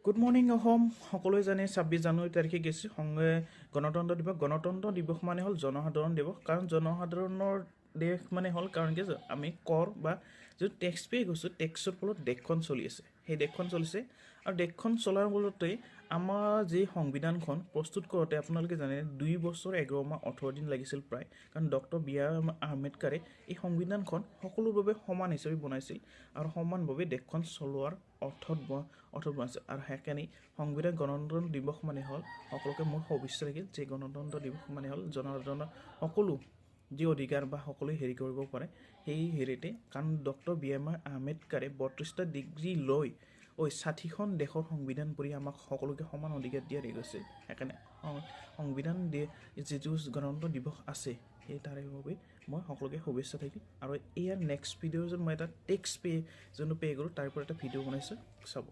Good morning Assam সকলোৱে জানে 26 জানুৱাৰী তাৰিখে গৈছে সংগে গণতন্ত্ৰ দিৱস মানে হ'ল জনসাধাৰণ দিৱস কাৰণ জনসাধাৰণৰ দেশ মানে হ'ল কাৰণ কি আমি কৰ বা যিটো টেক্স পে' গৈছোঁ টেক্সৰ ফলত দেশখন চলি আছে সেই দেশখন চলিছে আৰু দেশখন চলাৰ ফলতে আমাৰ যি সংবিধানখন প্ৰস্তুত কৰোঁতে আপোনালোকে জানে 2 বছৰ 11 মাহ 18 দিন লাগিছিল প্ৰায় কাৰণ ডক্টৰ আম্বেদকাৰে এই সংবিধানখন সকলোৰ বাবে সমান হিচাপে বনাইছিল আৰু সমানভাৱে দেশখন চলোৱাৰ অৰ্থত বনাইছিল আৰু সেইকাৰণে সংবিধান গণতন্ত্ৰ দিৱস মানে হ'ল সকলোকে মোৰ শুভেচ্ছা থাকিল যে গণতন্ত্ৰ দিৱস মানে হ'ল জনসাধাৰণৰ সকলো যি অধিকাৰ বা সকলোৱে হেৰি কৰিব পাৰে সেই হেৰিতে কাৰণ ডক্টৰ আম্বেদকাৰে 32টা ডিগ্ৰী লৈ 60খন দেশৰ সংবিধান পঢ়ি আমাক সকলোকে সমান অধিকাৰ দিয়া দি গৈছে সেইকাৰণে সংবিধান যিটো গণতন্ত্ৰ দিৱস আছে সেই তাৰে বাবে মই সকলোকে শুভেচ্ছা থাকিল আৰু ইয়াৰ নেক্সট ভিডিঅ' মই এটা টেক্স পে' যোনটো পে' কৰোঁ তাৰ পৰা এটা ভিডিঅ' বনাইছোঁ চাব।